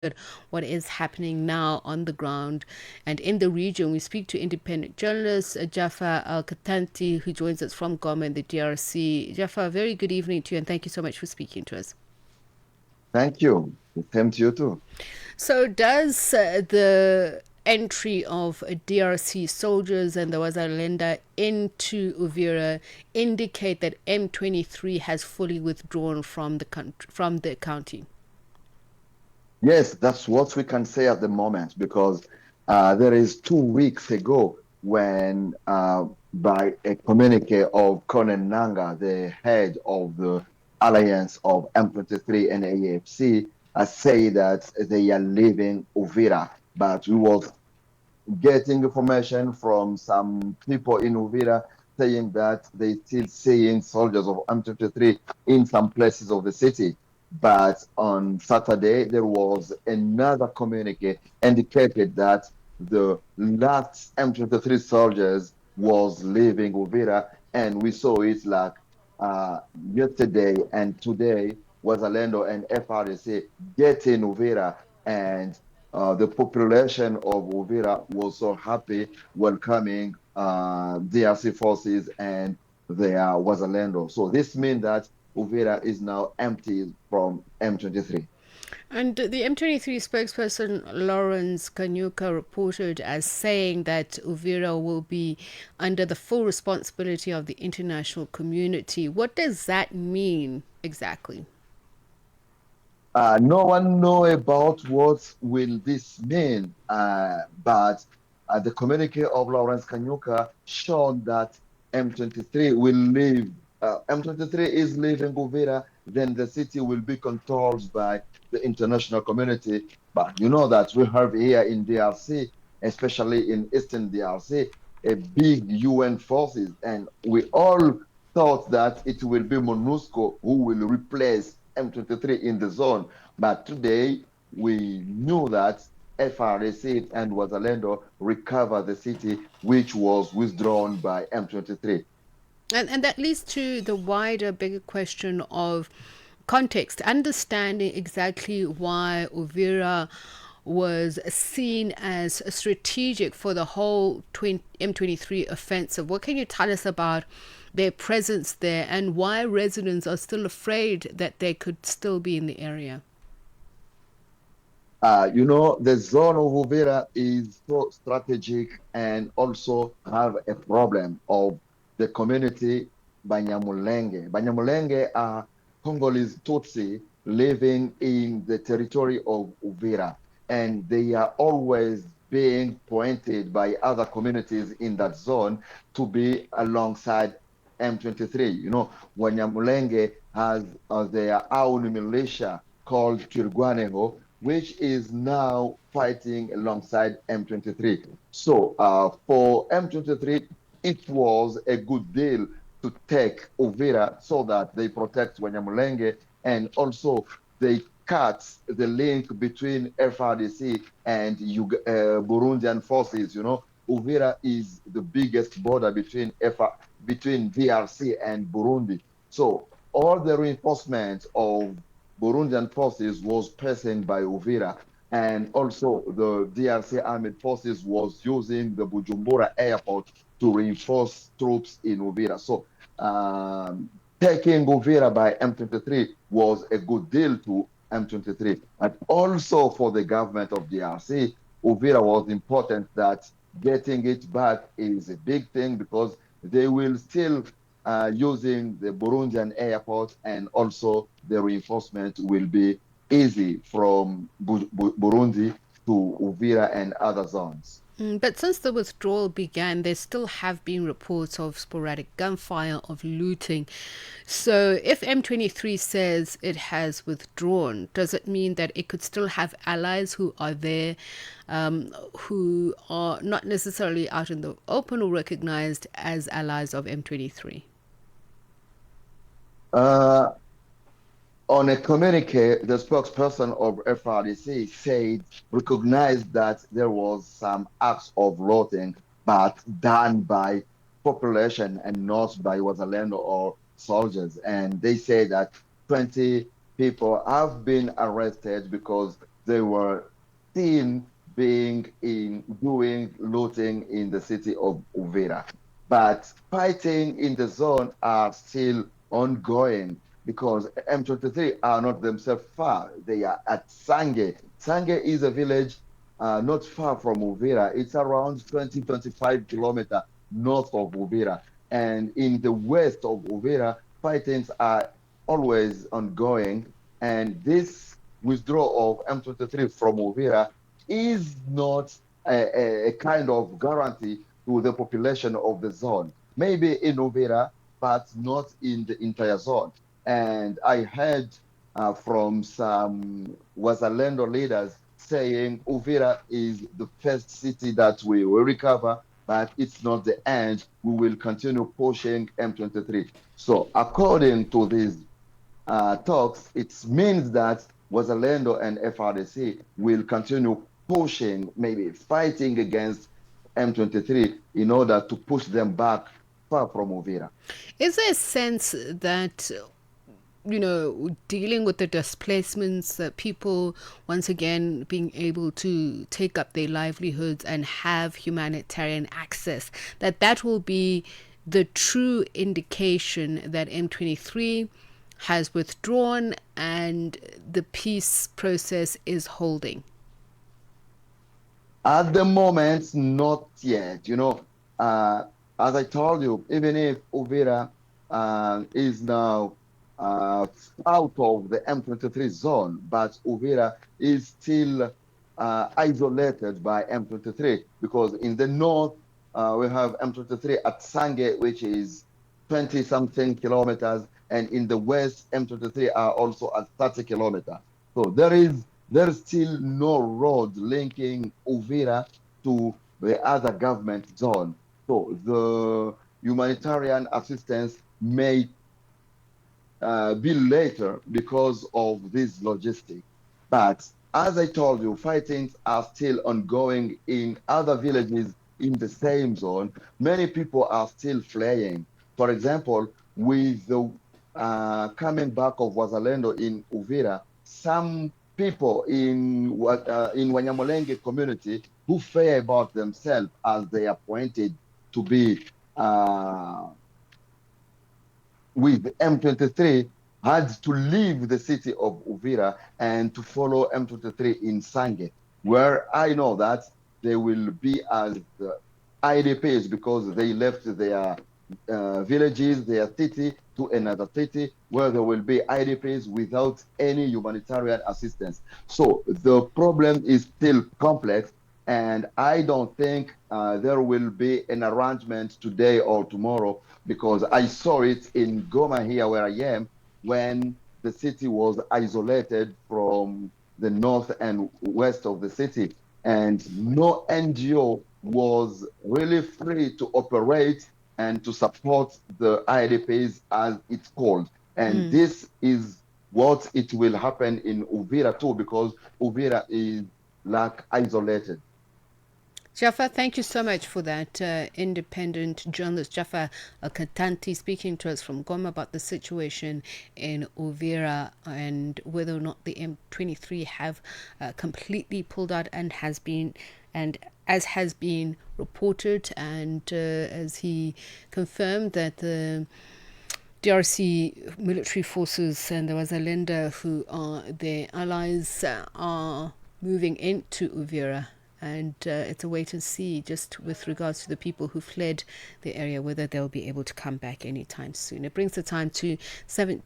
at what is happening now on the ground and in the region. We speak to independent journalist Djaffar Al Katanty, who joins us from Goma in the DRC. Jaffa, very good evening to you, and thank you so much for speaking to us. Thank you. Same to you too. So, does the entry of DRC soldiers and the Wazalendo into Uvira indicate that M23 has fully withdrawn from the county? Yes, that's what we can say at the moment because there is 2 weeks ago when by a communique of Colonel Nanga, the head of the alliance of M23 and AFC, say that they are leaving Uvira. But we was getting information from some people in Uvira saying that they still seeing soldiers of M23 in some places of the city. But on Saturday, there was another communique indicated that the last M23 soldiers was leaving Uvira, and we saw it like yesterday and today. Wazalendo and FRDC getting Uvira, and the population of Uvira was so happy welcoming DRC forces and their Wazalendo. So this means that Uvira is now empty from M23. And the M23 spokesperson Lawrence Kanyuka reported as saying that Uvira will be under the full responsibility of the international community. What does that mean exactly? No one know about what will this mean, but the communique of Lawrence Kanyuka showed that M23 will leave. M23 is leaving Uvira, then the city will be controlled by the international community. But you know that we have here in DRC, especially in Eastern DRC, a big UN forces, and we all thought that it will be MONUSCO who will replace M23 in the zone. But today, we knew that FRDC and Wazalendo recovered the city, which was withdrawn by M23. And that leads to the wider, bigger question of context, understanding exactly why Uvira was seen as strategic for the whole M23 offensive. What can you tell us about their presence there and why residents are still afraid that they could still be in the area? The zone of Uvira is so strategic and also have a problem of the community Banyamulenge. Banyamulenge are Congolese Tutsi living in the territory of Uvira, and they are always being pointed by other communities in that zone to be alongside M23. Banyamulenge has their own militia called Twirwaneho, which is now fighting alongside M23. So for M23, it was a good deal to take Uvira so that they protect Wanyamulenge, and also they cut the link between FRDC and Burundian forces. Uvira is the biggest border between DRC and Burundi. So all the reinforcement of Burundian forces was passing by Uvira, and also the DRC armed forces was using the Bujumbura airport to reinforce troops in Uvira. So taking Uvira by M23 was a good deal to M23. And also for the government of DRC, Uvira was important that getting it back is a big thing because they will still using the Burundian airport, and also the reinforcement will be easy from Burundi to Uvira and other zones. But since the withdrawal began, there still have been reports of sporadic gunfire, of looting. So, if M23 says it has withdrawn, does it mean that it could still have allies who are there, who are not necessarily out in the open or recognized as allies of M23? Uh, on a communique, the spokesperson of FRDC said, recognized that there was some acts of looting, but done by population and not by Wazalendo or soldiers. And they say that 20 people have been arrested because they were seen doing looting in the city of Uvira. But fighting in the zone are still ongoing because M23 are not themselves far. They are at Sange. Sange is a village not far from Uvira. It's around 20-25 kilometers north of Uvira. And in the west of Uvira, fightings are always ongoing. And this withdrawal of M23 from Uvira is not a kind of guarantee to the population of the zone. Maybe in Uvira, but not in the entire zone. And I heard from some Wazalendo leaders saying Uvira is the first city that we will recover, but it's not the end. We will continue pushing M23. So according to these talks, it means that Wazalendo and FRDC will continue pushing, maybe fighting against M23 in order to push them back far from Uvira. Is there a sense that, dealing with the displacements, that people once again being able to take up their livelihoods and have humanitarian access, that will be the true indication that M23 has withdrawn and the peace process is holding? At the moment, not yet. As I told you, even if Uvira is now out of the M23 zone, but Uvira is still isolated by M23 because in the north we have M23 at Sange, which is 20 something kilometers, and in the west M23 are also at 30 kilometers. So there is still no road linking Uvira to the other government zone. So the humanitarian assistance may be later because of this logistic. But as I told you, fightings are still ongoing in other villages in the same zone. Many people are still fleeing. For example, with the coming back of Wazalendo in Uvira, some people in Wanyamulenge community who fear about themselves as they are appointed to be with M23 had to leave the city of Uvira and to follow M23 in Sange, where I know that they will be as IDPs because they left their villages, their city to another city where there will be IDPs without any humanitarian assistance. So the problem is still complex, and I don't think there will be an arrangement today or tomorrow because I saw it in Goma here where I am when the city was isolated from the north and west of the city, and no NGO was really free to operate and to support the IDPs as it's called. And this is what it will happen in Uvira too, because Uvira is like isolated. Djaffar, thank you so much for that. Independent journalist Djaffar Al Katanty speaking to us from Goma about the situation in Uvira and whether or not the M23 have completely pulled out and as has been reported, and as he confirmed that the DRC military forces and the Wazalendo, who are their allies, are moving into Uvira. And it's a wait and see just with regards to the people who fled the area, whether they'll be able to come back anytime soon. It brings the time to 17.